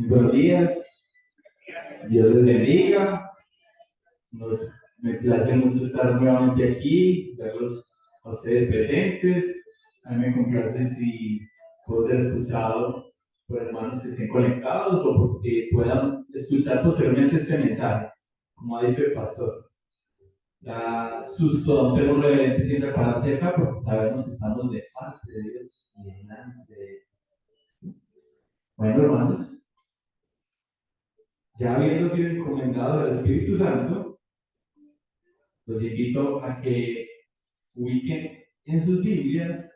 Buenos días, Dios les bendiga. Me place mucho estar nuevamente aquí, verlos a ustedes presentes. A mí me complace si puedo ser escuchado por hermanos que estén conectados o porque puedan escuchar posteriormente este mensaje, como ha dicho el pastor. Da susto a un temor reverente siempre pararse acá porque sabemos que estamos de parte de Dios y delante de Él. Bueno, hermanos, ya habiendo sido encomendados al Espíritu Santo, los invito a que ubiquen en sus Biblias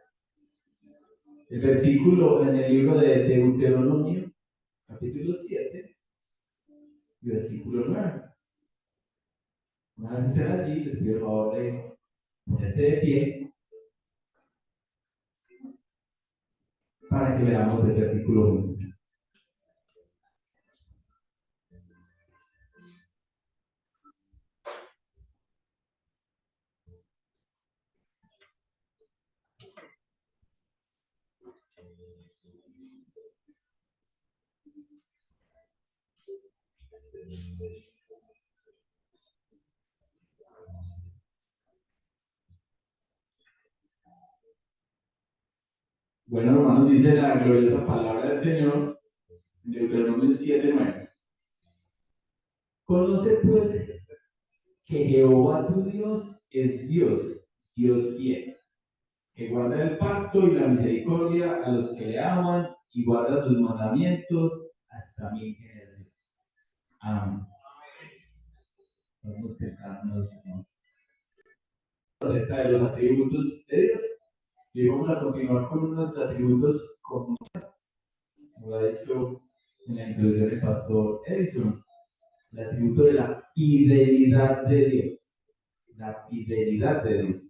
el versículo en el libro de Deuteronomio, capítulo 7, versículo 9. Una vez estén allí, les pido el favor de ponerse de pie para que leamos el versículo 1. Bueno, hermanos, dice la gloriosa palabra del Señor en Deuteronomio 7:9. Conoce pues que Jehová tu Dios es Dios, Dios fiel, que guarda el pacto y la misericordia a los que le aman y guarda sus mandamientos hasta 1000 generaciones. Amén. Vamos a sentarnos acerca de los atributos de Dios. Y vamos a continuar con unos atributos como ha dicho en la introducción del pastor Edison, el atributo de la fidelidad de Dios. La fidelidad de Dios.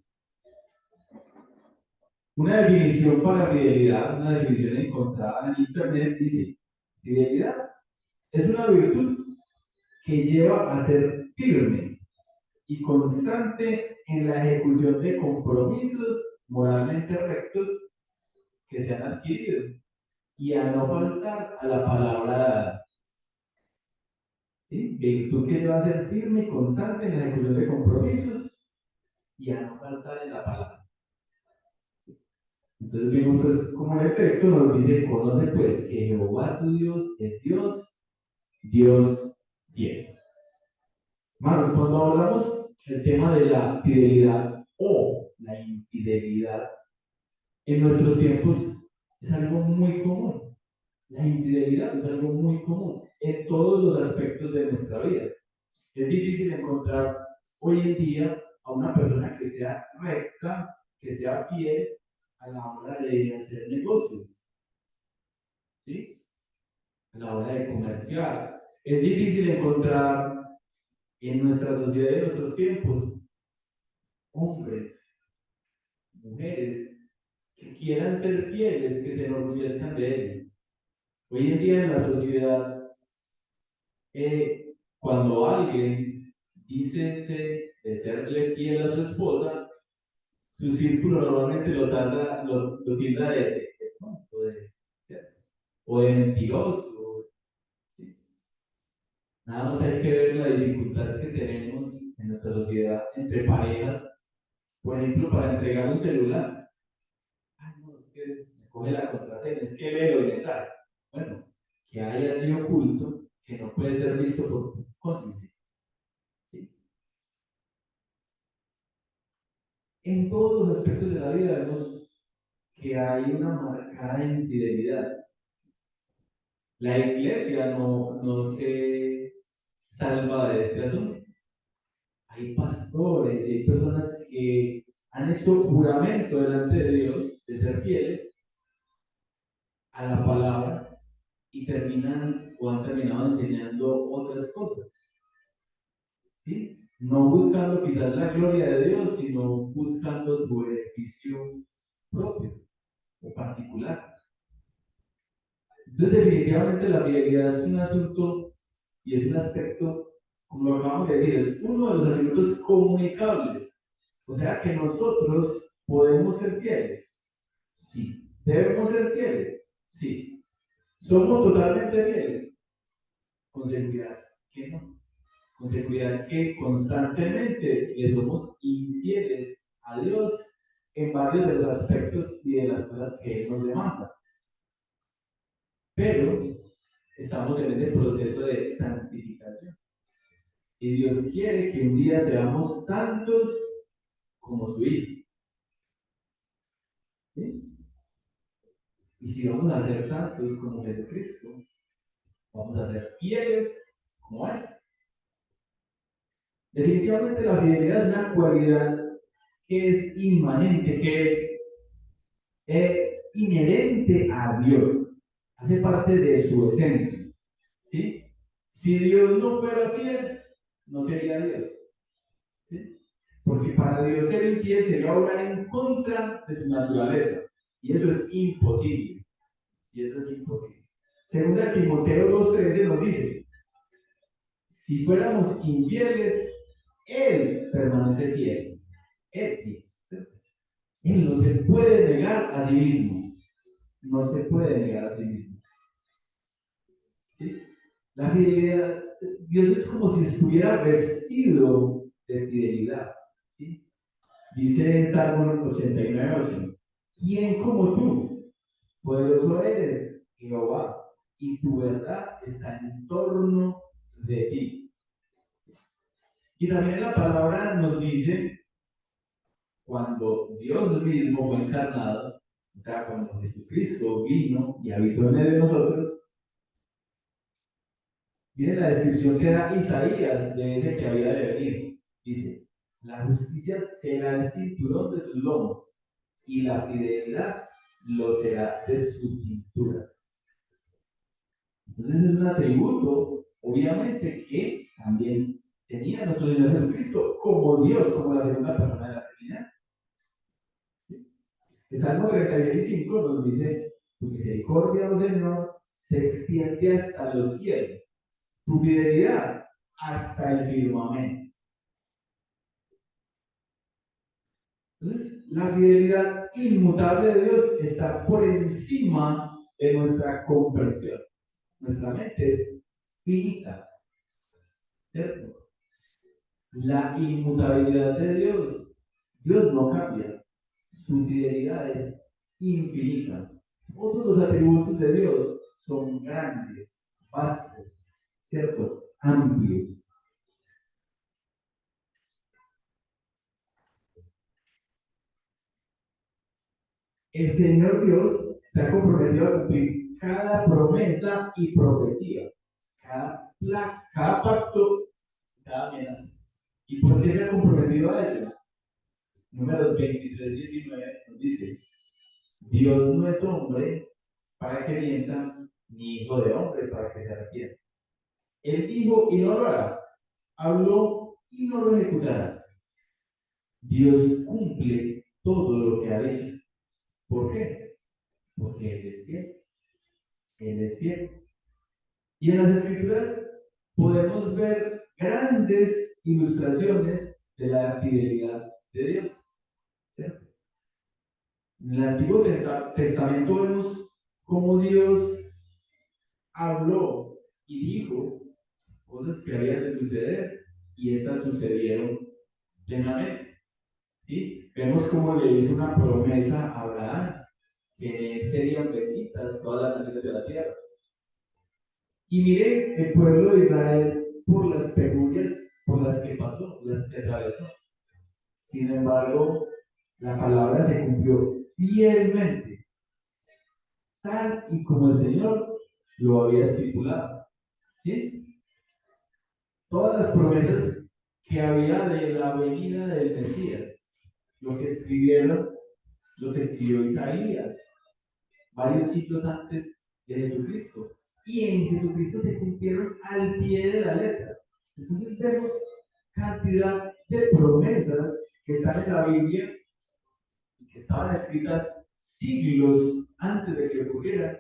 Una definición para fidelidad, una definición encontrada en internet dice: fidelidad es una virtud que lleva a ser firme y constante en la ejecución de compromisos moralmente rectos que se han adquirido y a no faltar a la palabra dada. ¿Sí? Virtud que lleva a ser firme y constante en la ejecución de compromisos y a no faltar en la palabra. Entonces vimos pues como en el texto nos dice: conoce pues que Jehová tu Dios es Dios, Dios fiel. Hermanos, cuando hablamos del tema de la fidelidad o la infidelidad en nuestros tiempos, es algo muy común. La infidelidad es algo muy común en todos los aspectos de nuestra vida. Es difícil encontrar hoy en día a una persona que sea recta, que sea fiel a la hora de hacer negocios, ¿sí? A la hora de comerciar. Es difícil encontrar en nuestra sociedad de nuestros tiempos hombres, mujeres que quieran ser fieles, que se enorgullezcan de él. Hoy en día en la sociedad, cuando alguien dice de serle fiel a su esposa, su círculo normalmente lo tilda de tonto, o de mentiroso. ¿Sí? Nada más hay que ver la dificultad que tenemos en nuestra sociedad entre parejas, por ejemplo, para entregar un celular. Ay, no, es que me coge la contraseña, es que lee los mensajes. Bueno, que hay allí oculto que no puede ser visto por tu cónyuge. ¿Sí? En todos los aspectos de la vida vemos que hay una marcada infidelidad. La iglesia no se salva de este asunto. Hay pastores y hay personas que han hecho juramento delante de Dios de ser fieles a la palabra y terminan o han terminado enseñando otras cosas. ¿Sí? No buscando quizás la gloria de Dios, sino buscando su beneficio propio o particular. Entonces, definitivamente la fidelidad es un asunto y es un aspecto, como lo acabamos de decir, es uno de los atributos comunicables. O sea que nosotros podemos ser fieles. Sí. ¿Debemos ser fieles? Sí. ¿Somos totalmente fieles? con seguridad que no. Con seguridad que constantemente le somos infieles a Dios en varios de los aspectos y de las cosas que Él nos demanda. Pero estamos en ese proceso de santificación. Y Dios quiere que un día seamos santos como su Hijo. ¿Sí? Y si vamos a ser santos como Jesucristo, vamos a ser fieles como Él. Definitivamente la fidelidad es una cualidad que es inmanente, que es inherente a Dios, hace parte de su esencia. ¿Sí? Si Dios no fuera fiel, no sería Dios. ¿Sí? Porque para Dios ser infiel sería obrar en contra de su naturaleza. Y eso es imposible. Y eso es imposible. Segunda Timoteo 2:13 nos dice, si fuéramos infieles, Él permanece fiel. Él, Él no se puede negar a sí mismo. No se puede negar a sí mismo. ¿Sí? La fidelidad, Dios es como si estuviera vestido de fidelidad. ¿Sí? Dice en Salmo 89:8, ¿quién como tú? Poderoso eres, Jehová, y tu verdad está en torno de ti. Y también la palabra nos dice, cuando Dios mismo fue encarnado, o sea, cuando Jesucristo vino y habitó en medio de nosotros, miren la descripción que da Isaías de ese que había de venir. Dice, la justicia será el cinturón de sus lomos y la fidelidad lo será de su cintura. Entonces es un atributo, obviamente, que también tenía nuestro Señor Jesucristo como Dios, como la segunda persona de la Trinidad. El Salmo 36:5 nos dice, tu misericordia, oh Señor, se extiende hasta los cielos, tu fidelidad hasta el firmamento. Entonces, la fidelidad inmutable de Dios está por encima de nuestra comprensión. Nuestra mente es finita, ¿cierto? La inmutabilidad de Dios, Dios no cambia, su fidelidad es infinita. Todos los atributos de Dios son grandes, vastos, ¿cierto? Amplios. El Señor Dios se ha comprometido a cumplir cada promesa y profecía, cada pacto, cada amenaza. ¿Y por qué se ha comprometido a ello? Números 23:19 nos dice, Dios no es hombre para que mienta, ni hijo de hombre para que se arrepienta. Él dijo y no lo hará, habló y no lo ejecutará. Dios cumple todo lo que ha dicho. ¿Por qué? Porque Él es fiel. Él es fiel. Y en las Escrituras podemos ver grandes ilustraciones de la fidelidad de Dios. ¿Cierto? En el Antiguo Testamento vemos cómo Dios habló y dijo cosas que habían de suceder y estas sucedieron plenamente. ¿Sí? Vemos cómo le hizo una promesa a Abraham, que en él serían benditas todas las naciones de la tierra. Y miren el pueblo de Israel por las penurias por las que pasó, las que atravesó. Sin embargo, la palabra se cumplió fielmente, tal y como el Señor lo había estipulado. ¿Sí? Todas las promesas que había de la venida del Mesías, lo que escribió Isaías, varios siglos antes de Jesucristo. Y en Jesucristo se cumplieron al pie de la letra. Entonces vemos cantidad de promesas que están en la Biblia y que estaban escritas siglos antes de que ocurrieran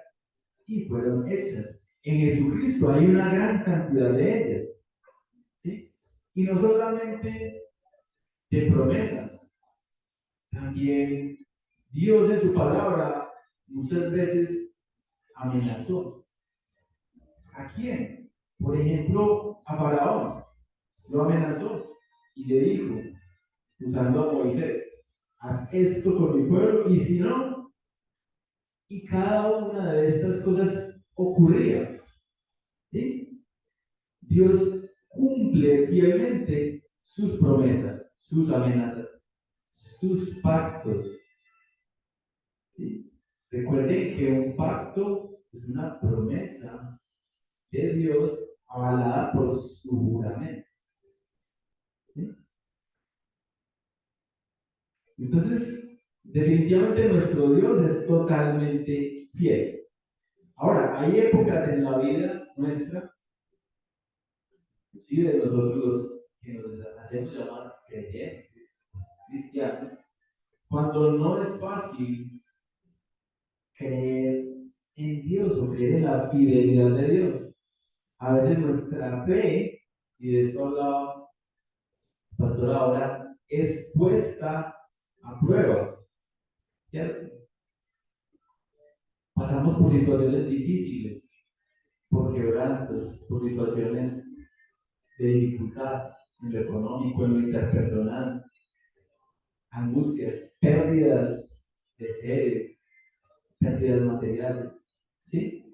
y fueron hechas. En Jesucristo hay una gran cantidad de ellas. ¿Sí? Y no solamente de promesas, también Dios en su palabra muchas veces amenazó. ¿A quién? Por ejemplo, a Faraón lo amenazó y le dijo, usando a Moisés, haz esto con mi pueblo y si no, y cada una de estas cosas ocurría. ¿Sí? Dios cumple fielmente sus promesas, sus amenazas, sus pactos. ¿Sí? Recuerden que un pacto es una promesa de Dios avalada por su juramento. ¿Sí? Entonces, definitivamente nuestro Dios es totalmente fiel. Ahora, hay épocas en la vida nuestra, inclusive de nosotros los que nos hacemos llamar creyentes, cristianos, cuando no es fácil creer en Dios o creer en la fidelidad de Dios. A veces nuestra fe, y de eso hablaba el pastor ahora, es puesta a prueba, ¿cierto? Pasamos por situaciones difíciles, por quebrantos, por situaciones de dificultad en lo económico, en lo interpersonal, angustias, pérdidas de seres, pérdidas materiales, ¿sí?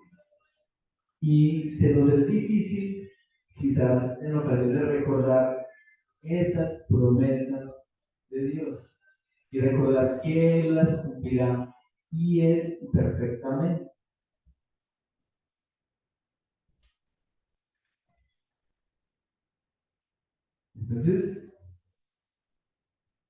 Y se nos es difícil, quizás en ocasiones, recordar esas promesas de Dios y recordar que Él las cumplirá fiel y perfectamente. Entonces,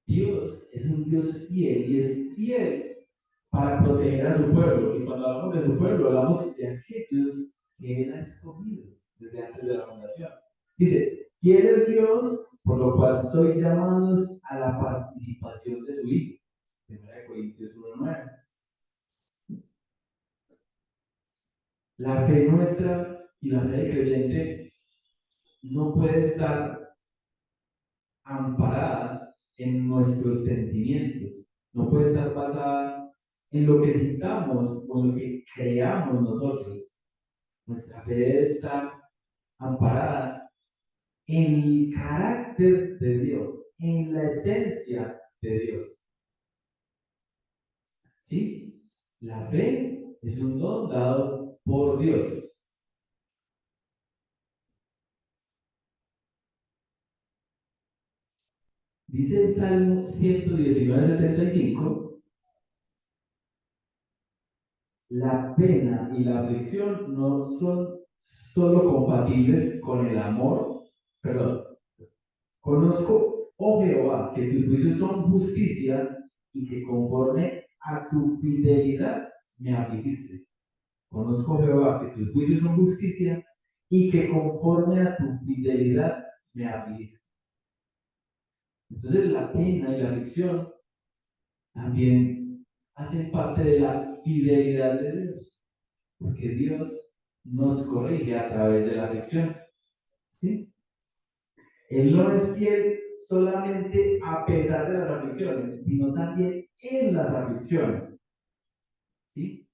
Dios es un Dios fiel y es fiel para proteger a su pueblo. Y cuando hablamos de su pueblo, hablamos de aquellos que Él ha escogido desde antes de la fundación. Dice, fiel es Dios, por lo cual sois llamados a la participación de su Hijo. 1 Corintios 1:9. La fe nuestra y la fe del creyente no puede estar amparada en nuestros sentimientos, no puede estar basada en lo que sintamos o en lo que creamos nosotros. Nuestra fe debe estar amparada en el carácter de Dios, en la esencia de Dios. ¿Sí? La fe es un don dado por Dios. Dice el Salmo 119:75, la pena y la aflicción no son solo compatibles con el amor, perdón, conozco, oh Jehová, que tus juicios son justicia y que conforme a tu fidelidad me afligiste. Conozco, Jehová, que tus juicios son justicia y que conforme a tu fidelidad me afligiste. Entonces la pena y la aflicción también hacen parte de la fidelidad de Dios, porque Dios nos corrige a través de la aflicción. ¿Sí? Él no es fiel solamente a pesar de las aflicciones, sino también en las aflicciones. ¿Sí?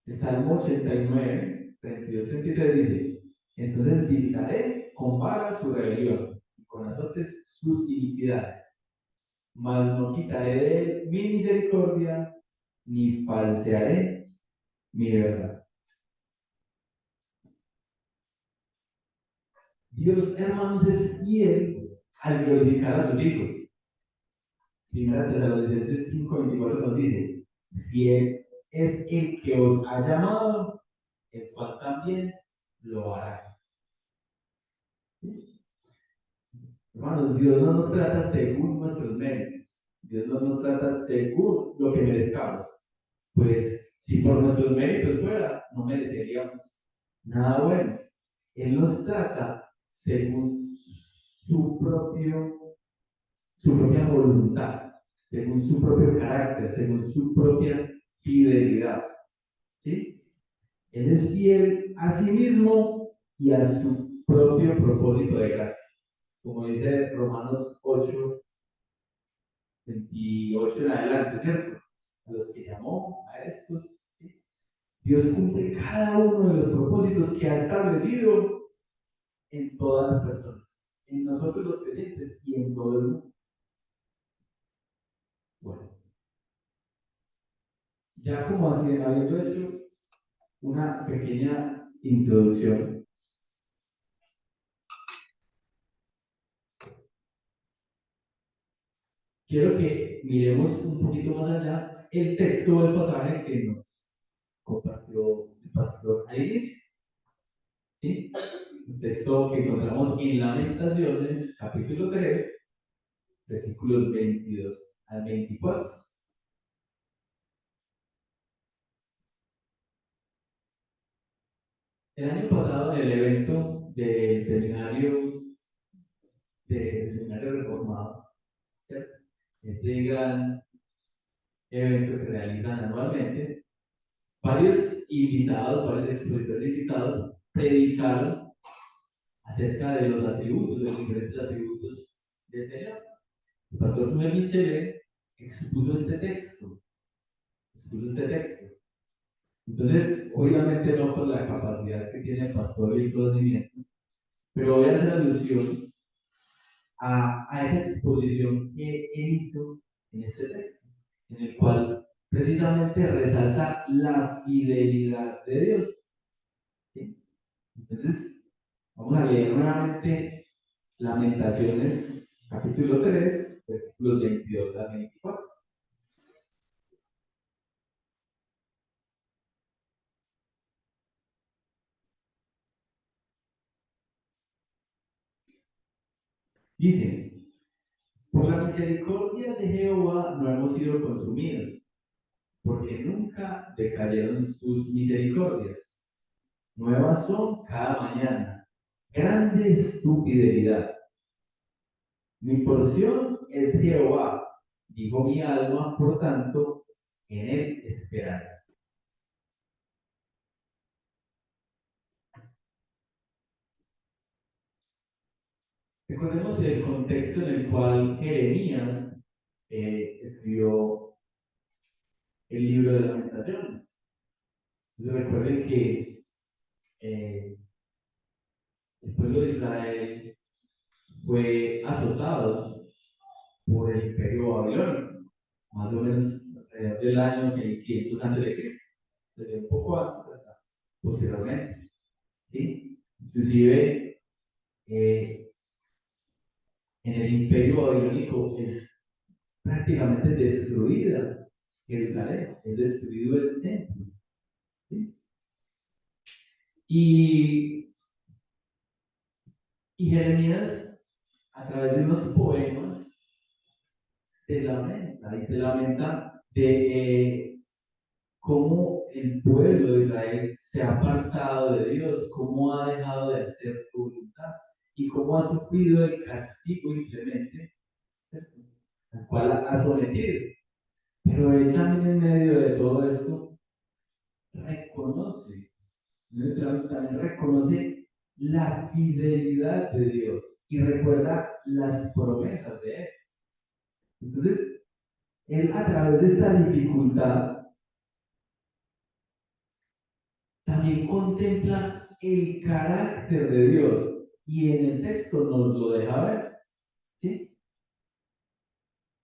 El Salmo 89, 32, 33 dice, entonces visitaré con vara su rebelión y con azotes sus iniquidades, mas no quitaré de él mi misericordia, ni falsearé mi verdad. Dios, hermanos, es fiel al glorificar a sus hijos. Primera Tesalonicenses 5:24 nos dice, fiel es el que os ha llamado, el cual también lo hará. Hermanos, Dios no nos trata según nuestros méritos. Dios no nos trata según lo que merezcamos. Pues si por nuestros méritos fuera, no mereceríamos nada bueno. Él nos trata según su propia voluntad, según su propio carácter, según su propia fidelidad. ¿Sí? Él es fiel a sí mismo y a su propio propósito de gracia. Como dice Romanos 8:28 en adelante, ¿cierto? A los que llamó, a estos, ¿sí? Dios cumple cada uno de los propósitos que ha establecido en todas las personas, en nosotros los creyentes y en todo el mundo. Bueno, ya como así, habiendo hecho una pequeña introducción, quiero que miremos un poquito más allá el texto del pasaje que nos compartió el pastor al inicio. ¿Sí? El texto que encontramos en Lamentaciones, capítulo 3, versículos 22 al 24. El año pasado, en el evento del seminario reformado, ¿cierto? Ese gran evento que realizan anualmente, varios invitados, varios expositores invitados, predicaron acerca de los atributos, de los diferentes atributos del Señor. El pastor Samuel Michelet expuso este texto. Entonces, obviamente no por la capacidad que tiene el pastor y el conocimiento, pero voy a hacer alusión a esa exposición que él hizo en este texto, en el cual precisamente resalta la fidelidad de Dios. ¿Sí? Entonces, vamos a leer nuevamente Lamentaciones, capítulo 3, versículos 22 a 24. Dice: por la misericordia de Jehová no hemos sido consumidos, porque nunca decayeron sus misericordias. Nuevas son cada mañana. Grande es tu fidelidad. Mi porción es Jehová, dijo mi alma, por tanto, en él esperaré. Recordemos el contexto en el cual Jeremías escribió el libro de Lamentaciones. Entonces recuerden que eh, el pueblo de Israel fue azotado por el imperio babilónico, más o menos del año 600 antes de Cristo, desde un poco antes hasta posteriormente. ¿Sí? Inclusive eh, en el imperio babilónico es prácticamente destruida Jerusalén, es destruido el templo. ¿Sí? Y, y Jeremías, a través de unos poemas, se lamenta de cómo el pueblo de Israel se ha apartado de Dios, cómo ha dejado de hacer su voluntad y cómo ha sufrido el castigo inclemente al cual ha sometido. Pero él también en medio de todo esto reconoce, también reconoce la fidelidad de Dios y recuerda las promesas de él. Entonces, él a través de esta dificultad también contempla el carácter de Dios y en el texto nos lo deja ver. ¿Sí?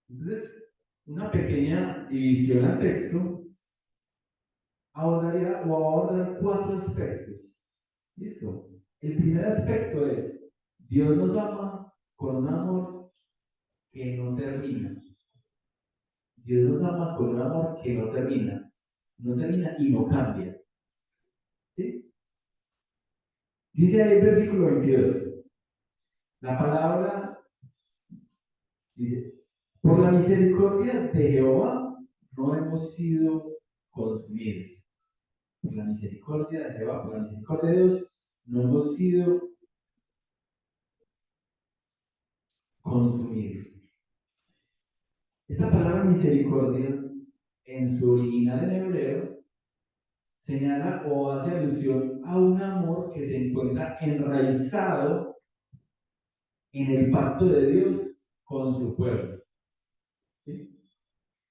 Entonces, una pequeña división al texto abordaría o abordar cuatro aspectos. ¿Listo? El primer aspecto es: Dios nos ama con un amor que no termina. Dios nos ama con un amor que no termina y no cambia. ¿Sí? Dice ahí el versículo 22. La palabra dice: por la misericordia de Jehová no hemos sido consumidos. Por la misericordia de Jehová, por la misericordia de Dios, no hemos sido consumidos. Esta palabra misericordia, en su original en hebreo, señala o hace alusión a un amor que se encuentra enraizado en el pacto de Dios con su pueblo. ¿Sí?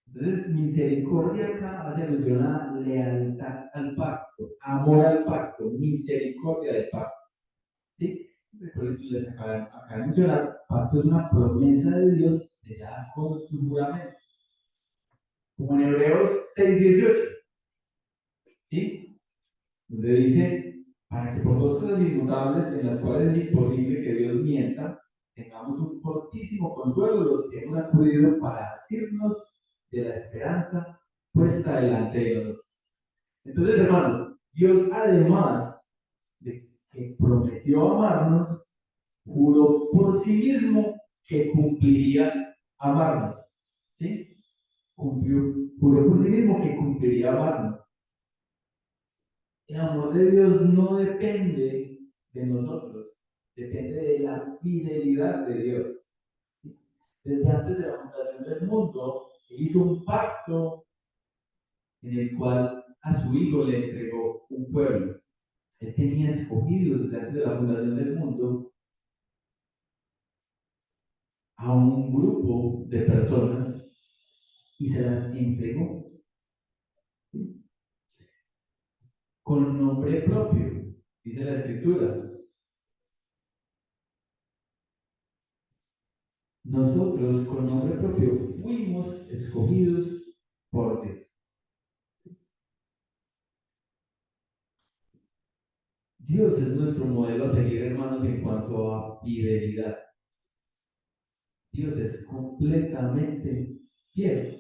Entonces, misericordia acá hace alusión a lealtad al pacto, amor al pacto, misericordia del pacto. ¿Sí? Recuerden que les acabo de mencionar, pacto es una promesa de Dios sellada con su juramento. Como en Hebreos 6:18, ¿sí? Donde dice, para que por dos cosas inmutables en las cuales es imposible que Dios mienta, tengamos un fortísimo consuelo los que hemos acudido para asirnos de la esperanza puesta delante de nosotros. Entonces, hermanos, Dios además de que prometió amarnos, juró por sí mismo que cumpliría amarnos. ¿Sí? Juró por sí mismo que cumpliría amarnos. El amor de Dios no depende de nosotros, depende de la fidelidad de Dios. Desde antes de la fundación del mundo, Él hizo un pacto en el cual a su Hijo le entregó un pueblo. Él tenía escogido desde antes de la fundación del mundo a un grupo de personas y se las entregó con nombre propio, dice la Escritura. Nosotros con nombre propio fuimos escogidos por Dios. Dios es nuestro modelo a seguir, hermanos, en cuanto a fidelidad. Dios es completamente fiel.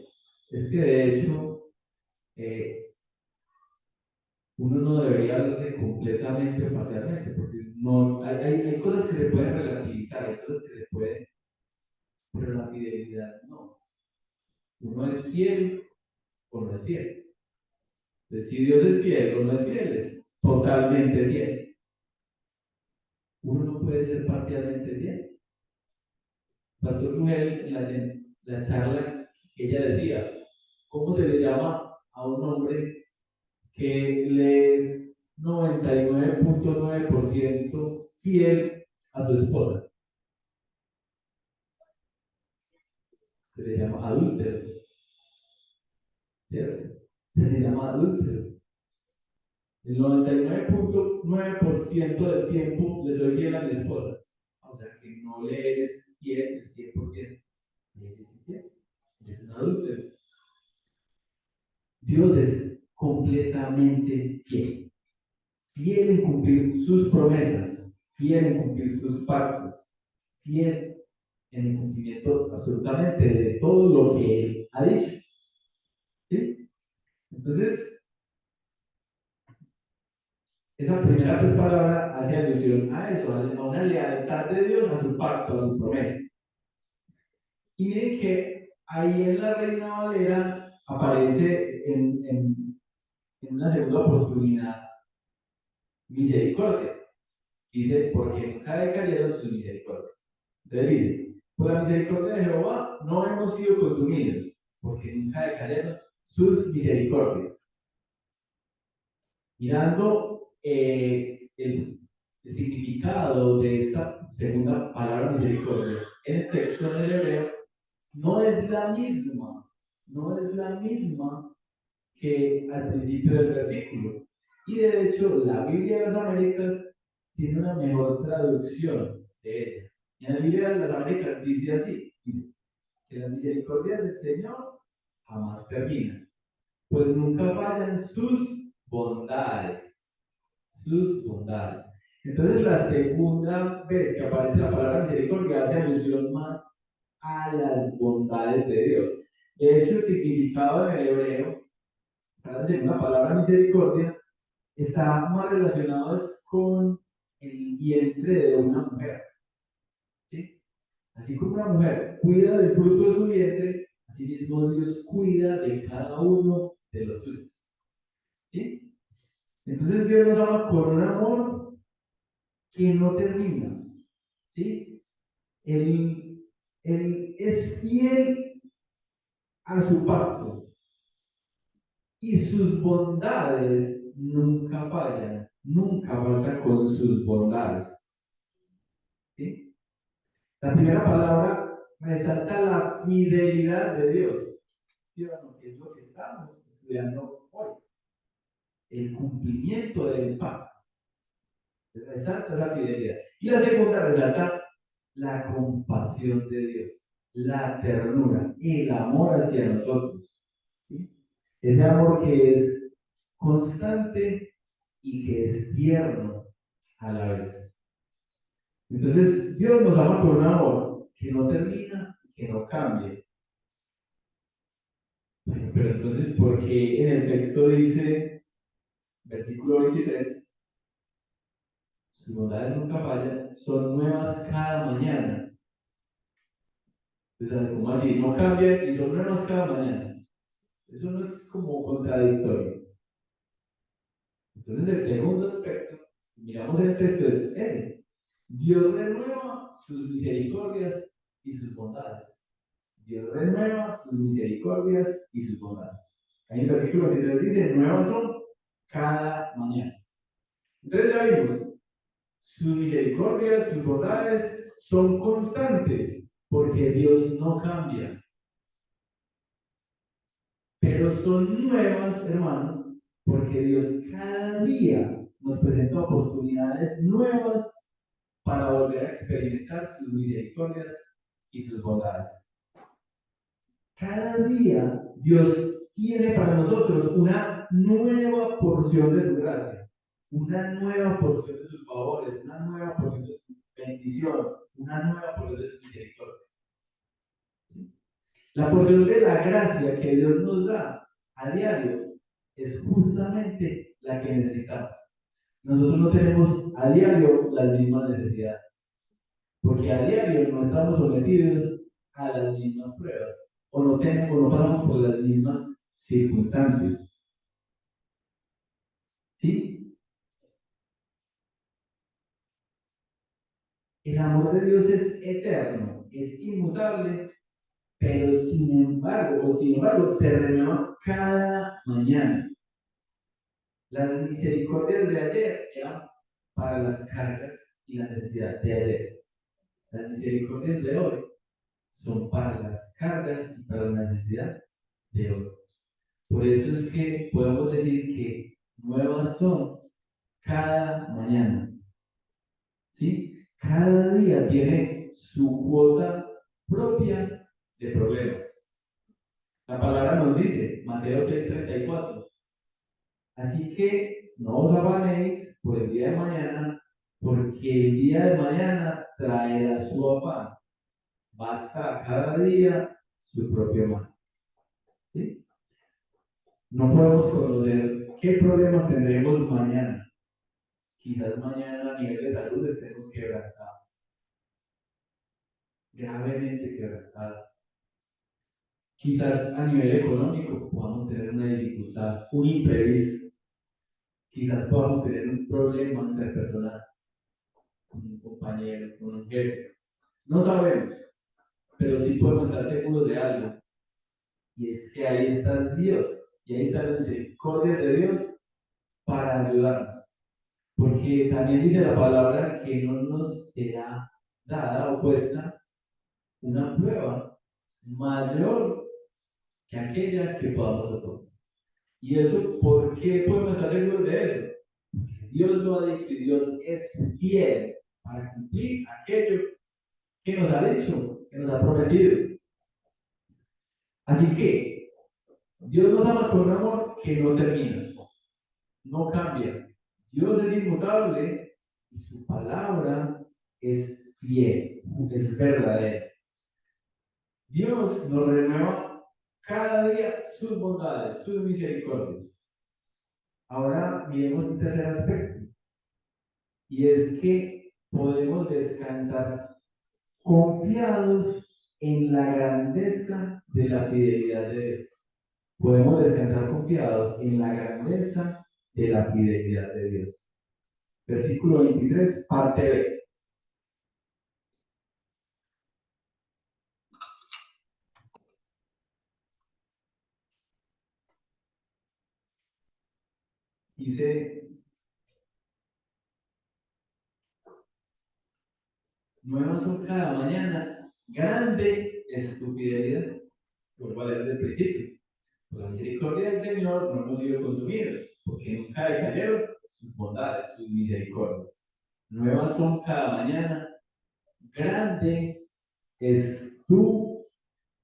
Es que de hecho, uno no debería hablar de completamente o parcialmente, porque no, hay cosas que se pueden relativizar, hay cosas que se pueden, pero la fidelidad no. Uno es fiel o no es fiel. Entonces, si Dios es fiel o no es fiel, es totalmente fiel. Uno no puede ser parcialmente fiel. Pastor Rubén, en la charla, ella decía, ¿cómo se le llama a un hombre que le es 99.9% fiel a su esposa? Se le llama adúltero, ¿cierto? Se le llama adúltero. El 99.9% del tiempo le soy fiel a mi esposa. O sea que no le eres fiel el 100%. Le eres infiel. Es un adúltero. Dios es completamente fiel. Fiel en cumplir sus promesas, fiel en cumplir sus pactos, fiel en el cumplimiento absolutamente de todo lo que Él ha dicho. ¿Sí? Entonces, esa primera pues, palabra hace alusión a eso, a una lealtad de Dios a su pacto, a su promesa. Y miren que ahí en la Reina Valera aparece en una segunda oportunidad misericordia. Dice, porque nunca decayeron sus misericordias. Entonces dice, por la misericordia de Jehová no hemos sido consumidos, porque nunca decayeron sus misericordias. Mirando el significado de esta segunda palabra misericordia en el texto en el hebreo, no es la misma, no es la misma que al principio del versículo. Y de hecho, la Biblia de las Américas tiene una mejor traducción de ella. En la Biblia de las Américas dice así, dice, que las misericordias del Señor jamás terminan, pues nunca fallan sus bondades, sus bondades. Entonces la segunda vez que aparece la palabra misericordia hace alusión más a las bondades de Dios. De hecho, el significado en el hebreo para la segunda palabra misericordia está más relacionado con el vientre de una mujer. ¿Sí? Así como una mujer cuida del fruto de su vientre, así mismo Dios cuida de cada uno de los suyos. ¿Sí? Entonces Dios nos ama con un amor que no termina. ¿Sí? Él es fiel a su pacto y sus bondades nunca fallan, nunca faltan con sus bondades. ¿Sí? La primera palabra resalta la fidelidad de Dios. ¿Sí? Bueno, que es lo que estamos estudiando hoy. el cumplimiento del pacto. Resalta esa fidelidad. Y la segunda resalta la compasión de Dios, la ternura, el amor hacia nosotros. ¿Sí? Ese amor que es constante y que es tierno a la vez. Entonces, Dios nos ama con un amor que no termina, que no cambia. Pero entonces, ¿por qué en el texto dice, versículo 23, sus bondades nunca fallan, son nuevas cada mañana? Entonces, ¿cómo así? No cambian y son nuevas cada mañana. Eso no es como contradictorio. Entonces, el segundo aspecto, miramos el texto, es ese. Dios renueva sus misericordias y sus bondades. Dios renueva sus misericordias y sus bondades. Ahí en el versículo 23 dice, nuevas son cada mañana. Entonces ya vimos, sus misericordias, sus bondades son constantes, porque Dios no cambia. Pero son nuevas, hermanos, porque Dios cada día nos presenta oportunidades nuevas para volver a experimentar sus misericordias y sus bondades. Cada día Dios tiene para nosotros una nueva porción de su gracia, una nueva porción de sus favores, una nueva porción de su bendición, una nueva porción de sus misericordias. ¿Sí? La porción de la gracia que Dios nos da a diario es justamente la que necesitamos. Nosotros no tenemos a diario las mismas necesidades, porque a diario no estamos sometidos a las mismas pruebas o no tenemos, o no pasamos por las mismas circunstancias. ¿Sí? El amor de Dios es eterno, es inmutable, pero sin embargo, se renueva cada mañana. Las misericordias de ayer eran para las cargas y la necesidad de ayer. Las misericordias de hoy son para las cargas y para la necesidad de hoy. Por eso es que podemos decir que nuevas son cada mañana. ¿Sí? Cada día tiene su cuota propia de problemas. La palabra nos dice, Mateo 6:34, así que no os afanéis por el día de mañana, porque el día de mañana traerá su afán. Basta cada día su propio mal. ¿Sí? No podemos conocer qué problemas tendremos mañana. Quizás mañana a nivel de salud estemos quebrantados, gravemente quebrantados. Quizás a nivel económico podamos tener una dificultad, un imprevisto. Quizás podamos tener un problema interpersonal con un compañero, con un jefe. No sabemos, pero sí podemos estar seguros de algo. Y es que ahí está Dios, y ahí está la misericordia de Dios para ayudarnos. Porque también dice la palabra que no nos será dada o puesta una prueba mayor que aquella que podamos soportar. ¿Y eso por qué podemos estar seguros de eso? Porque Dios lo ha dicho y Dios es fiel para cumplir aquello que nos ha dicho, que nos ha prometido. Así que Dios nos ama con un amor que no termina, no cambia. Dios es inmutable y su palabra es fiel, es verdadera. Dios nos renueva cada día sus bondades, sus misericordias. Ahora miremos un tercer aspecto, y es que podemos descansar confiados en la grandeza de la fidelidad de Dios. Podemos descansar confiados en la grandeza de la fidelidad de Dios. Versículo 23, parte B. Dice, nuevas son cada mañana, grande es tu fidelidad. Vuelvo a leer desde el principio. Por la misericordia del Señor no hemos sido consumidos, porque nunca decayeron sus bondades, sus misericordias. Nuevas son cada mañana. Grande es tu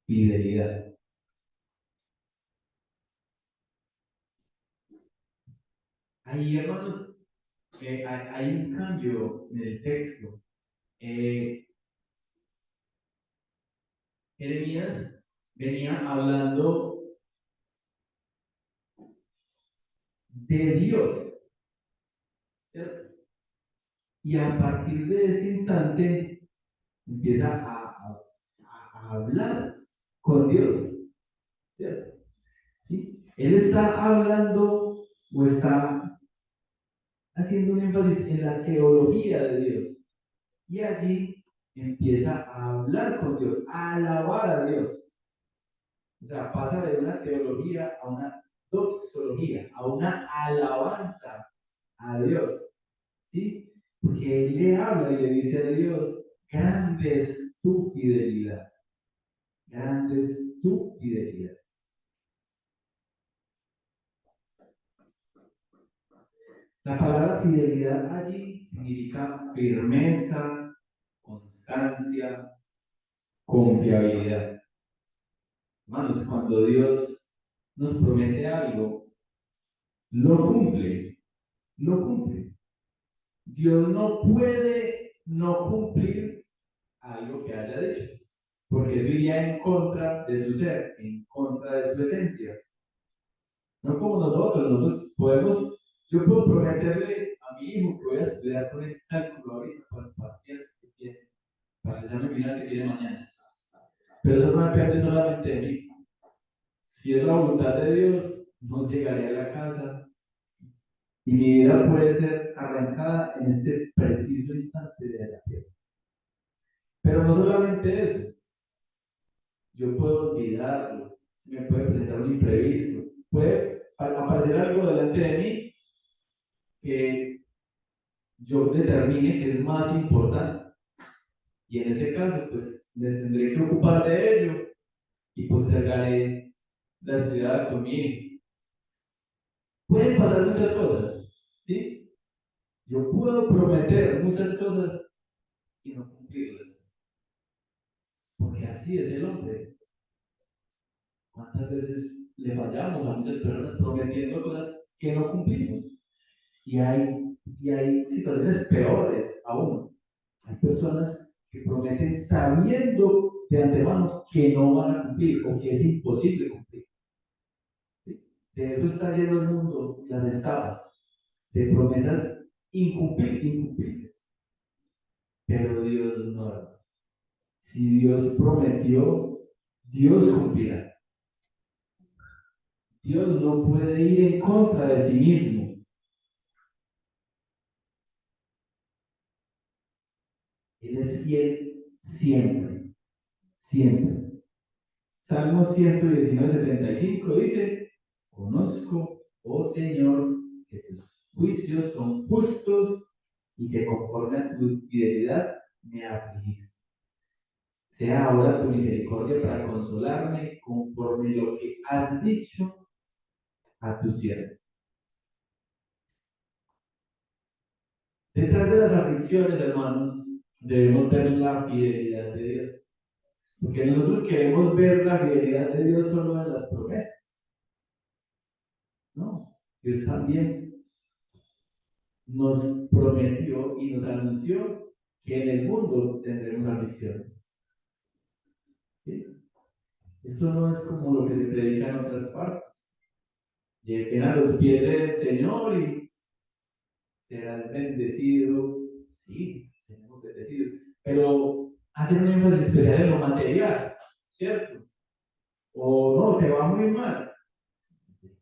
fidelidad. Ahí, hermanos, hay un cambio en el texto. Jeremías venía hablando de Dios, ¿cierto? Y a partir de este instante empieza a hablar con Dios, ¿cierto? ¿Sí? Él está hablando o está haciendo un énfasis en la teología de Dios. Y allí empieza a hablar con Dios, a alabar a Dios. O sea, pasa de una teología a una doxología, a una alabanza a Dios. ¿Sí? Porque él le habla y le dice a Dios, grande es tu fidelidad. Grande es tu fidelidad. La palabra fidelidad allí significa firmeza, constancia, confiabilidad. Hermanos, cuando Dios nos promete algo, lo cumple, lo cumple. Dios no puede no cumplir algo que haya dicho, porque eso iría en contra de su ser, en contra de su esencia. No como nosotros podemos, yo puedo prometerle a mi hijo que voy a estudiar con el cálculo ahorita para el parcial que tiene, para el examen final que tiene mañana. Pero eso no depende solamente de mí. Si es la voluntad de Dios, no llegaré a la casa y mi vida puede ser arrancada en este preciso instante de la tierra. Pero no solamente eso, yo puedo olvidarlo, se me puede presentar un imprevisto, puede aparecer algo delante de mí que yo determine que es más importante. Y en ese caso, pues me tendré que ocupar de ello y postergaré la estudiada conmigo. Pueden pasar muchas cosas, ¿sí? Yo puedo prometer muchas cosas y no cumplirlas, porque así es el hombre. ¿Cuántas veces le fallamos a muchas personas prometiendo cosas que no cumplimos? Y hay situaciones peores aún. Hay personas que prometen sabiendo de antemano que no van a cumplir o que es imposible cumplir. ¿Sí? De eso está lleno el mundo, las estafas, de promesas incumplibles. Pero Dios no. Si Dios prometió, Dios cumplirá. Dios no puede ir en contra de sí mismo. Él es fiel siempre, siempre. Salmo 119:75 dice, conozco, oh Señor, que tus juicios son justos y que conforme a tu fidelidad me afligiste. Sea ahora tu misericordia para consolarme conforme lo que has dicho a tu siervo. Detrás de las aflicciones, hermanos, debemos ver la fidelidad de Dios. Porque nosotros queremos ver la fidelidad de Dios solo en las promesas. No, Dios también nos prometió y nos anunció que en el mundo tendremos aflicciones. ¿Sí? Esto no es como lo que se predica en otras partes. Lleguen a los pies del Señor y serás bendecido. Sí, seremos bendecidos. Pero hacen un énfasis especial en lo material, ¿cierto? O no, te va muy mal.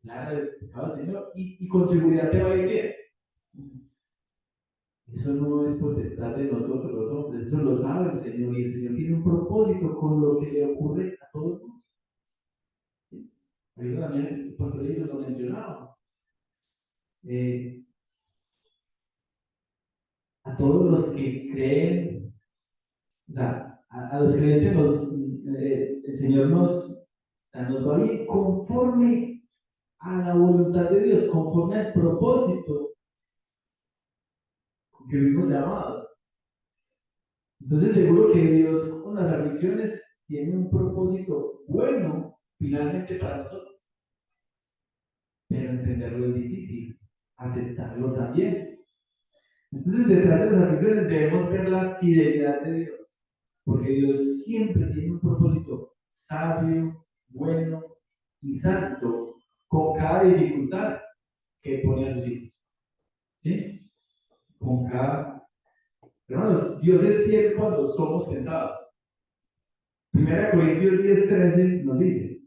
Claro, el pecado, Señor, y con seguridad te va a ir bien. Eso no es potestad de nosotros los hombres, eso lo sabe el Señor y el Señor tiene un propósito con lo que le ocurre a todo el mundo. ¿Sí? Ahí también el pastor Jesús lo mencionaba. Eh, a todos los que creen, o sea, a los creyentes el Señor nos va bien conforme a la voluntad de Dios, conforme al propósito con que fuimos llamados. Entonces seguro que Dios con las aflicciones tiene un propósito bueno finalmente para nosotros, pero entenderlo es difícil, aceptarlo también. Entonces detrás de las aflicciones debemos ver la fidelidad de Dios, porque Dios siempre tiene un propósito sabio, bueno y santo con cada dificultad que pone a sus hijos. ¿Sí? Con cada... Hermanos, Dios es fiel cuando somos tentados. 1 Corintios 10:13 nos dice,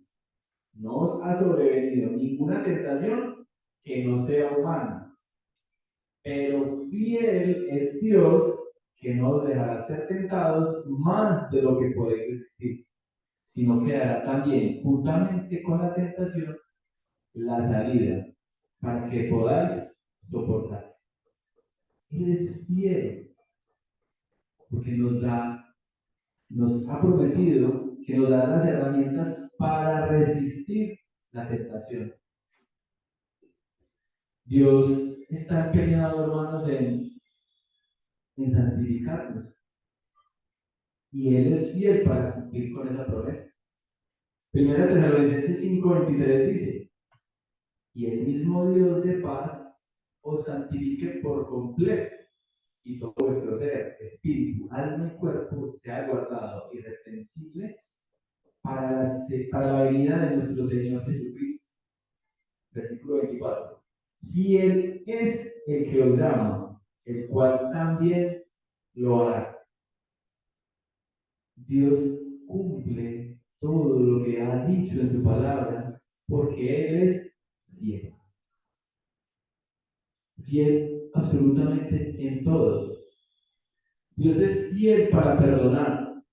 no os ha sobrevenido ninguna tentación que no sea humana, pero fiel es Dios que no os dejará ser tentados más de lo que podéis resistir, sino que dará también, juntamente con la tentación, la salida, para que podáis soportar. Él es fiel, porque nos ha prometido que nos da las herramientas para resistir la tentación. Dios está empeñado, hermanos, en santificarnos. Y Él es fiel para cumplir con esa promesa. 1 Tesalonicenses 5:23 dice, y el mismo Dios de paz os santifique por completo, y todo vuestro ser, espíritu, alma y cuerpo sea guardado irreprensible para la venida de nuestro Señor Jesucristo. Versículo 24. Fiel es el que os llama, el cual también lo hará. Dios cumple todo lo que ha dicho en su palabra, porque Él es fiel. Fiel absolutamente en todo. Dios es fiel para perdonar.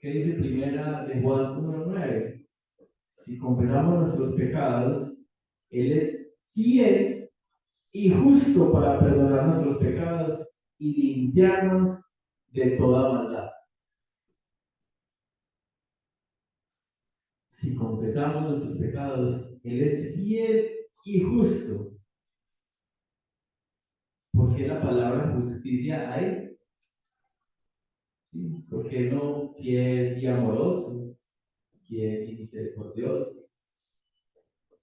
¿Qué dice primera de Juan 1:9? Si confesamos nuestros pecados, Él es fiel y justo para perdonar nuestros pecados y limpiarnos de toda maldad. Si confesamos nuestros pecados, Él es fiel y justo. ¿Por qué la palabra justicia hay? ¿Sí? ¿Por qué no fiel y amoroso? Fiel y misericordioso.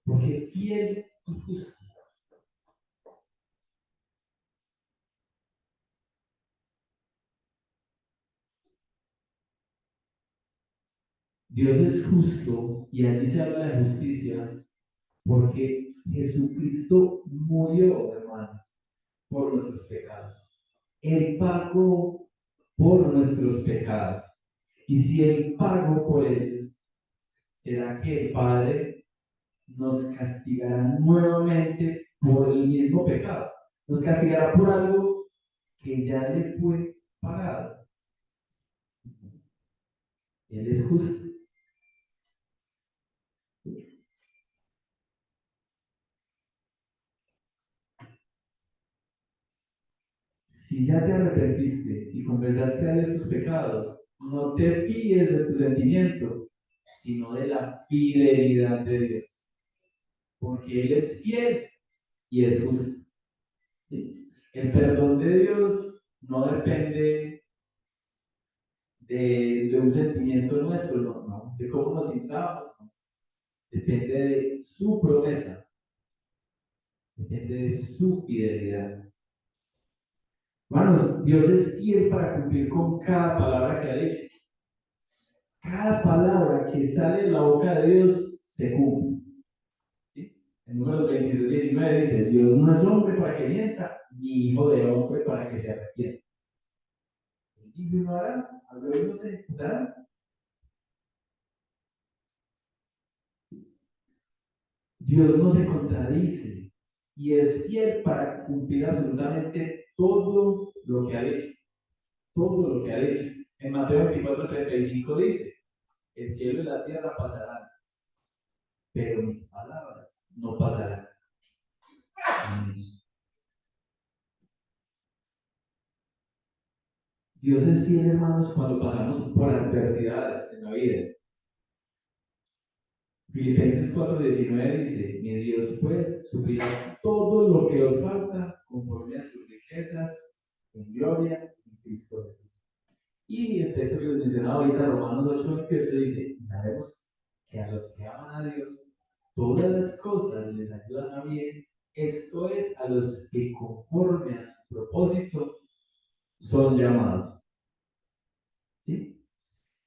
Porque fiel y justo. Dios es justo y allí se habla de justicia porque Jesucristo murió, hermanos, por nuestros pecados. Él pagó por nuestros pecados. Y si Él pagó por ellos, ¿será que el Padre nos castigará nuevamente por el mismo pecado? Nos castigará por algo que ya le fue pagado. Él es justo. Si ya te arrepentiste y confesaste a Dios tus pecados, no te fíes de tu sentimiento, sino de la fidelidad de Dios. Porque Él es fiel y es justo. ¿Sí? El perdón de Dios no depende de un sentimiento nuestro, no, de cómo nos sintamos, no. Depende de su promesa, depende de su fidelidad. Hermanos, Dios es fiel para cumplir con cada palabra que ha dicho. Cada palabra que sale de la boca de Dios se cumple. ¿Sí? En Números 23:19 dice, Dios no es hombre para que mienta, ni hijo de hombre para que se arrepienta. Él dijo y no hará, habló y no se ejecutará. Dios no se contradice y es fiel para cumplir absolutamente todo lo que ha dicho. Todo lo que ha dicho. En Mateo 24:35 dice, el cielo y la tierra pasarán, pero mis palabras no pasarán. Dios es fiel, hermanos, cuando pasamos por adversidades en la vida. Filipenses 4:19 dice, mi Dios pues suplirá todo lo que os falta conforme a sus riquezas en gloria en Cristo Jesús. Y el texto que les mencionaba ahorita, Romanos 8:28 dice, sabemos que a los que aman a Dios, todas las cosas les ayudan a bien, esto es, a los que conforme a su propósito son llamados. ¿Sí?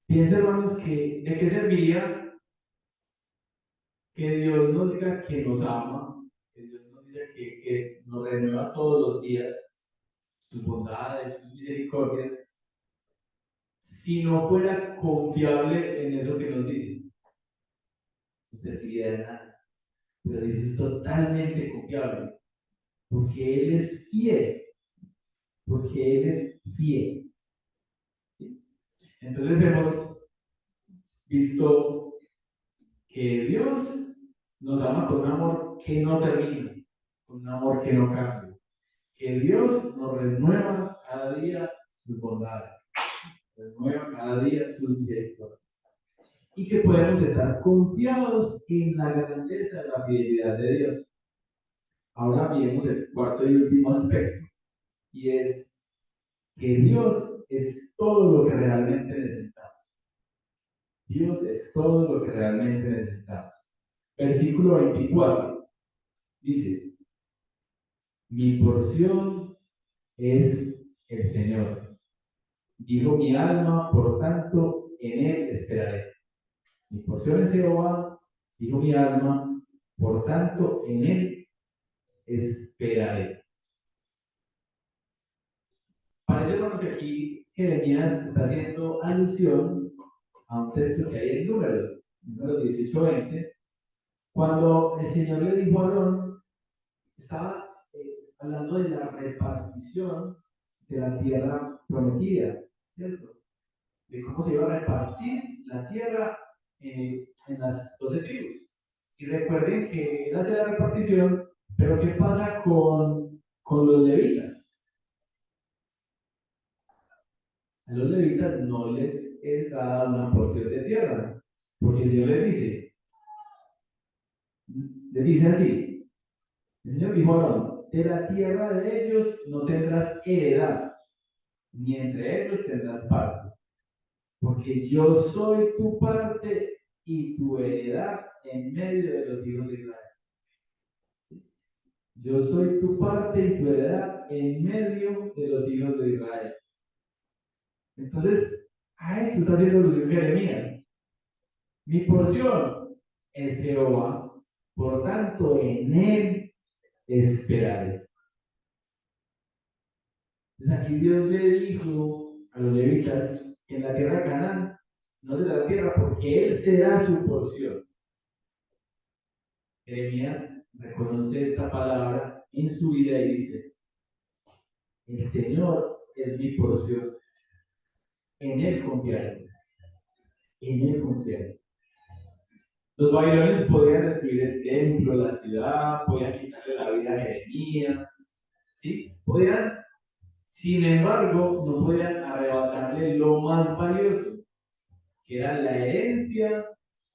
Piensa, hermanos, que de qué serviría que Dios nos diga que nos ama, que Dios nos diga que nos renueva todos los días sus bondades, sus misericordias, si no fuera confiable en eso que nos dice. No serviría de nada. Pero Dios es totalmente confiable, porque Él es fiel, porque Él es fiel. ¿Sí? Entonces hemos visto que Dios nos ama con un amor que no termina, con un amor que no cambia, que Dios nos renueva cada día sus bondades, renueva cada día sus misericordias, y que podemos estar confiados en la grandeza de la fidelidad de Dios. Ahora miremos el cuarto y último aspecto, y es que Dios es todo lo que realmente necesitamos. Dios es todo lo que realmente necesitamos. Versículo 24 dice, mi porción es el Señor. Dijo mi alma, por tanto, en Él esperaré. Mi porción es Jehová, dijo mi alma, por tanto, en Él esperaré. Parece, hermanos, que aquí Jeremías está haciendo alusión a un texto que hay en Números 18:20, cuando el Señor le dijo a Aarón, estaba hablando de la repartición de la tierra prometida, ¿cierto? De cómo se iba a repartir la tierra en las 12 tribus. Y recuerden que él hace la repartición, pero ¿qué pasa con los levitas? A los levitas no les es dada una porción de tierra, porque el Señor les dice así, el Señor dijo a Aarón, de la tierra de ellos no tendrás heredad, ni entre ellos tendrás parte, porque yo soy tu parte y tu heredad en medio de los hijos de Israel. Yo soy tu parte y tu heredad en medio de los hijos de Israel. Entonces, a esto está haciendo alusión Jeremías. Mi porción es Jehová, por tanto en él esperaré. Entonces aquí Dios le dijo a los levitas que en la tierra de Canaán no les da la tierra porque él será su porción. Jeremías reconoce esta palabra en su vida y dice, el Señor es mi porción, en él confiaré, en él confiaré. Los babilonios podían destruir el templo, la ciudad, podían quitarle la vida a Jeremías, ¿sí? Podían, sin embargo, no podían arrebatarle lo más valioso, que era la herencia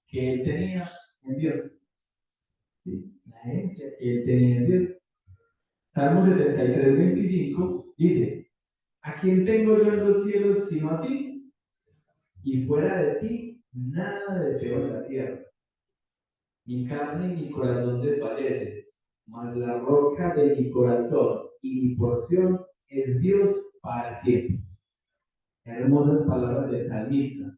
que él tenía en Dios. ¿Sí? La herencia que él tenía en Dios. Salmo 73:25 dice, ¿a quién tengo yo en los cielos sino a ti? Y fuera de ti, nada deseo en la tierra. Mi carne y mi corazón desfallecen, mas la roca de mi corazón y mi porción es Dios para siempre. Hermosas palabras del salmista.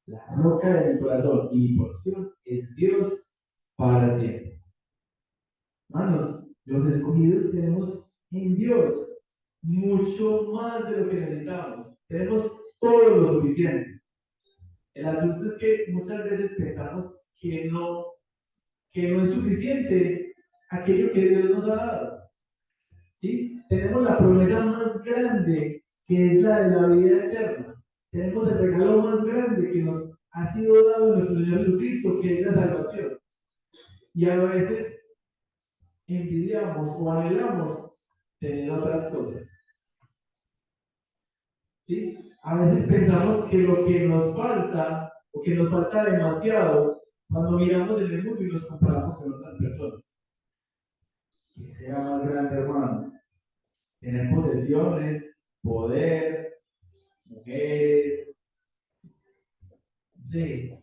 La roca de mi corazón y mi porción es Dios para siempre. Hermanos, los escogidos tenemos en Dios mucho más de lo que necesitamos. Tenemos todo lo suficiente. El asunto es que muchas veces pensamos que no es suficiente aquello que Dios nos ha dado. ¿Sí? Tenemos la promesa más grande, que es la de la vida eterna. Tenemos el regalo más grande que nos ha sido dado en nuestro Señor Jesucristo, que es la salvación. Y a veces envidiamos o anhelamos tener otras cosas. ¿Sí? A veces pensamos que lo que nos falta, o que nos falta demasiado, Cuando miramos en el mundo y nos comparamos con otras personas, ¿qué será más grande, hermano? Tener posesiones, poder, mujeres, sí.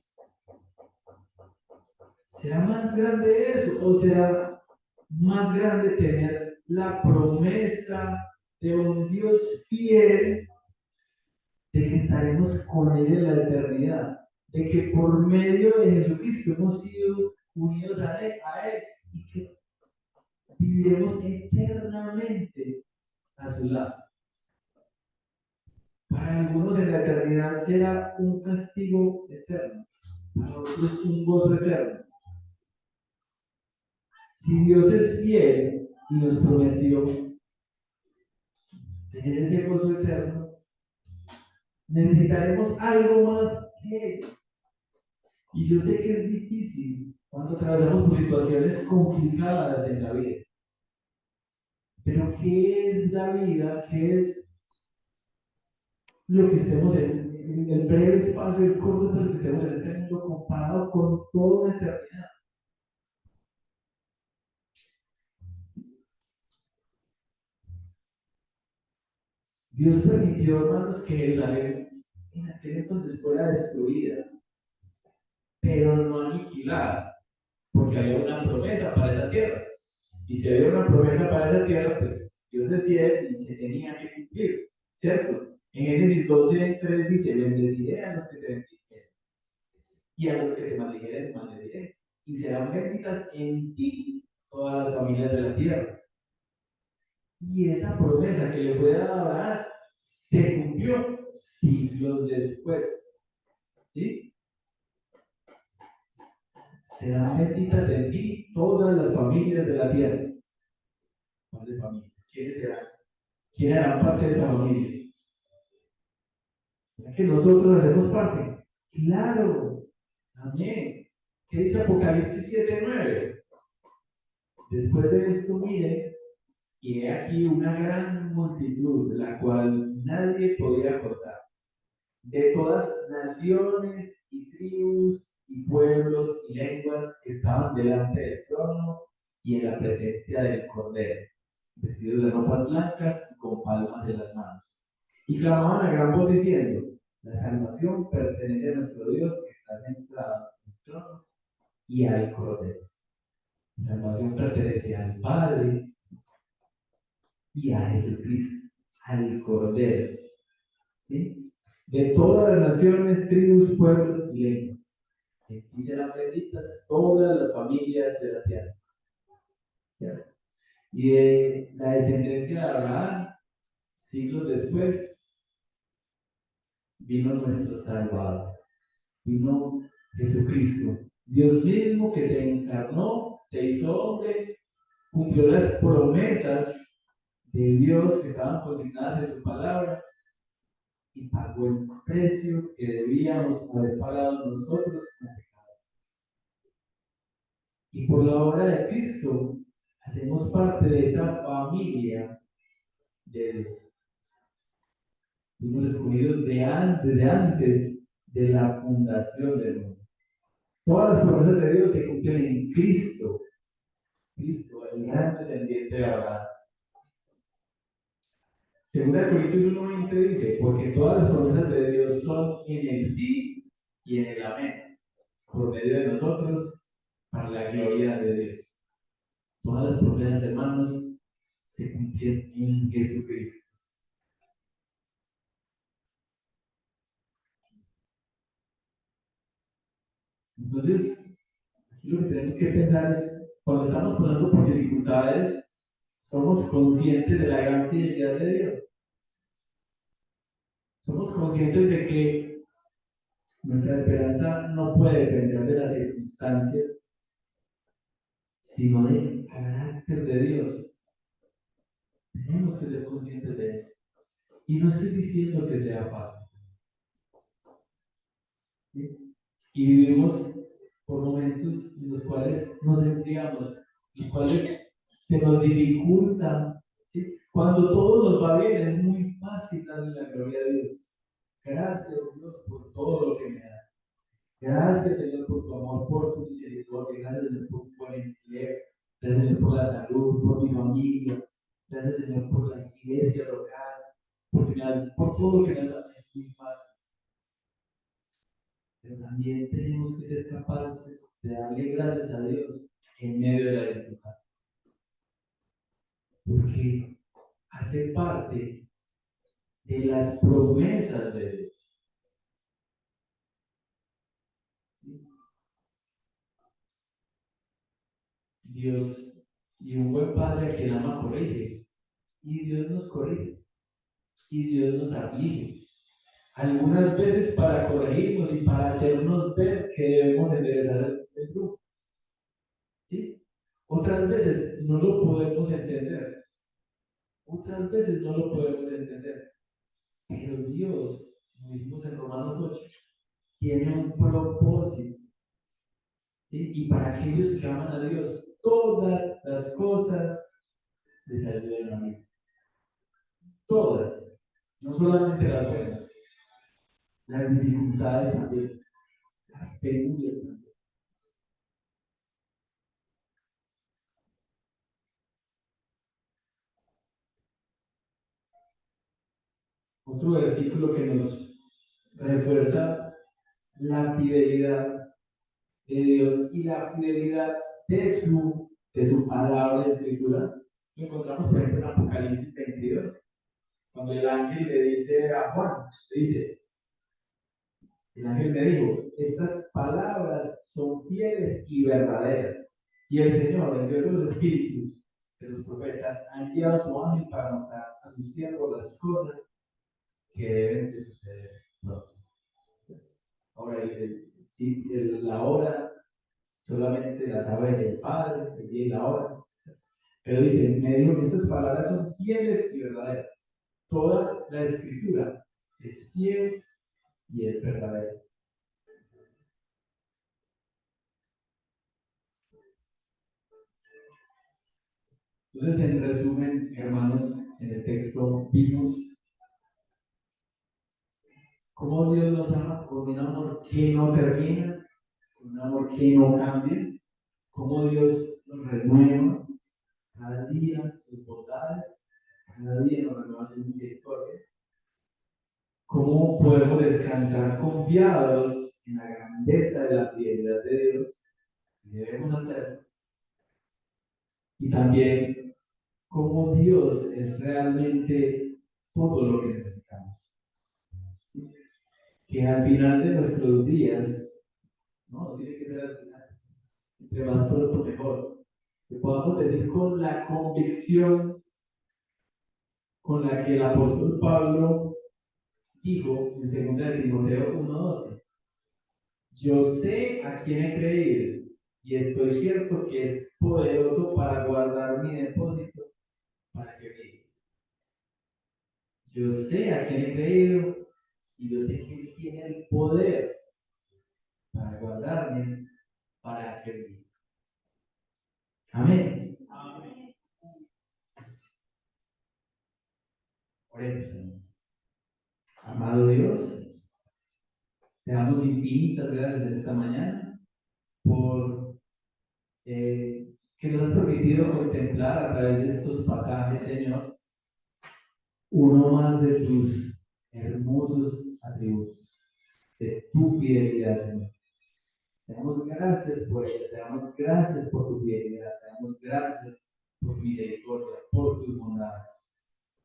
¿Será más grande eso o será más grande tener la promesa de un Dios fiel de que estaremos con Él en la eternidad? De que por medio de Jesucristo hemos sido unidos a Él y que viviremos eternamente a su lado. Para algunos en la eternidad será un castigo eterno, para otros un gozo eterno. Si Dios es fiel y nos prometió tener ese gozo eterno, necesitaremos algo más que ello. Y yo sé que es difícil cuando atravesamos por situaciones complicadas en la vida. Pero ¿qué es la vida? ¿Qué es lo que estemos en el breve espacio, el corto espacio que estemos en este mundo comparado con toda la eternidad? Dios permitió, hermanos, que Jerusalén en aquel entonces fuera destruida, pero no aniquilada, porque había una promesa para esa tierra. Y si había una promesa para esa tierra, pues Dios es fiel y se tenía que cumplir, ¿cierto? En Génesis 12:3 dice: bendeciré a los que te bendijeren, y a los que te maldijeren, maldeciré. Y serán benditas en ti todas las familias de la tierra. Y esa promesa que le fue dada a Abraham se cumplió siglos después. ¿Sí? Serán benditas en ti todas las familias de la tierra. ¿Cuáles familias? ¿Quiénes serán? ¿Quién harán parte de esa familia? ¿Será que nosotros hacemos parte? Claro. Amén. ¿Qué dice Apocalipsis 7:9? Después de esto, miren, y he aquí una gran multitud, la cual nadie podía contar, de todas naciones y tribus y pueblos y lenguas que estaban delante del trono y en la presencia del Cordero, vestidos de ropas blancas y con palmas en las manos. Y clamaban a gran voz diciendo: la salvación pertenece a nuestro Dios que está sentado en el trono y al Cordero. La salvación pertenece al Padre y a Jesucristo, al Cordero. ¿Sí? De todas las naciones, tribus, pueblos y lenguas. En ti serán benditas todas las familias de la tierra. ¿Cierto? Y de la descendencia de Abraham, siglos después, vino nuestro Salvador. Vino Jesucristo. Dios mismo que se encarnó, se hizo hombre, cumplió las promesas de Dios que estaban consignadas en su palabra y pagó el precio que debíamos haber pagado nosotros como pecadores. Y por la obra de Cristo hacemos parte de esa familia de Dios. Fuimos escogidos desde antes de la fundación del mundo. Todas las promesas de Dios se cumplen en Cristo. Cristo, el gran descendiente de Abraham. Segunda Corintios 1:20 dice: porque todas las promesas de Dios son en el sí y en el amén, por medio de nosotros, para la gloria de Dios. Todas las promesas, hermanos, se cumplen en Jesucristo. Entonces, aquí lo que tenemos que pensar es, cuando estamos pasando por dificultades, somos conscientes de la gran fidelidad de Dios. Somos conscientes de que nuestra esperanza no puede depender de las circunstancias, sino del carácter de Dios. Tenemos que ser conscientes de eso. Y no estoy diciendo que sea fácil. ¿Sí? Y vivimos por momentos en los cuales nos enfriamos, en los cuales se nos dificulta. ¿Sí? Cuando todo nos va bien, es muy fácil darle la gloria a Dios. Gracias, Dios, por todo lo que me das. Gracias, Señor, por tu amor, por tu misericordia. Gracias, Señor, por tu buen empleo. Gracias, Señor, por la salud, por mi familia. Gracias, Señor, por la iglesia local, por todo lo que me has dado en mi paz. Pero también tenemos que ser capaces de darle gracias a Dios en medio de la dificultad. Porque hace parte de las promesas de Dios. Dios y un buen padre a quien ama corrige. Y Dios nos corrige. Y Dios nos aflige. Algunas veces para corregirnos y para hacernos ver que debemos enderezar el grupo. ¿Sí? Otras veces no lo podemos entender. Otras veces no lo podemos entender. Pero Dios, como dijimos en Romanos 8, tiene un propósito. ¿Sí? Y para aquellos que aman a Dios, todas las cosas les ayudan a mí. Todas. No solamente las buenas, las dificultades también, las penurias también. Otro versículo que nos refuerza la fidelidad de Dios y la fidelidad de su palabra de escritura. Lo encontramos, por ejemplo, en Apocalipsis 22, cuando el ángel le dice a Juan, le dice, el ángel le dijo, estas palabras son fieles y verdaderas. Y el Señor, el Dios de los espíritus de los profetas, ha enviado a su ángel para mostrar a sus siervos las cosas que deben de suceder. No. Ahora, la hora solamente la sabe el Padre, el día y la hora. Pero dice, me dijo que estas palabras son fieles y verdaderas. Toda la escritura es fiel y es verdadera. Entonces, en resumen, hermanos, en el texto vimos cómo Dios nos ama con un amor que no termina, con un amor que no cambia, cómo Dios nos renueva cada día sus bondades, cada día nos renueva su misericordia, cómo podemos descansar confiados en la grandeza de la fidelidad de Dios, y debemos hacerlo, y también cómo Dios es realmente todo lo que necesitamos. Que al final de nuestros días, no tiene que ser al final, entre más pronto mejor, que podamos decir con la convicción con la que el apóstol Pablo dijo en 2 Timoteo 1:12, yo sé a quién he creído y estoy cierto que es poderoso para guardar mi depósito para que viva. Yo sé a quién he creído y yo sé que Él tiene el poder para guardarme para que viva. Amén. Amén. Oremos, Señor. Amado Dios, te damos infinitas gracias en esta mañana por que nos has permitido contemplar a través de estos pasajes, Señor, uno más de tus hermosos atributos, de tu fidelidad, Señor. Te damos gracias por ella, te damos gracias por tu fidelidad, te damos gracias por tu misericordia, por tus bondades.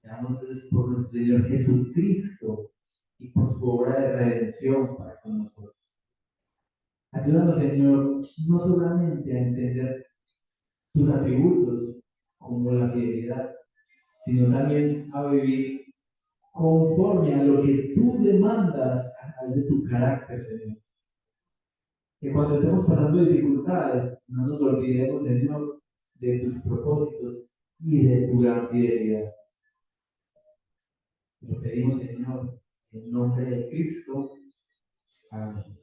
Te damos gracias por nuestro Señor Jesucristo y por su obra de redención para con nosotros. Ayúdanos, Señor, no solamente a entender tus atributos como la fidelidad, sino también a vivir conforme a lo que tú demandas a través de tu carácter, Señor. Que cuando estemos pasando dificultades, no nos olvidemos, Señor, de tus propósitos y de tu gran fidelidad. Te lo pedimos, Señor, en nombre de Cristo. Amén.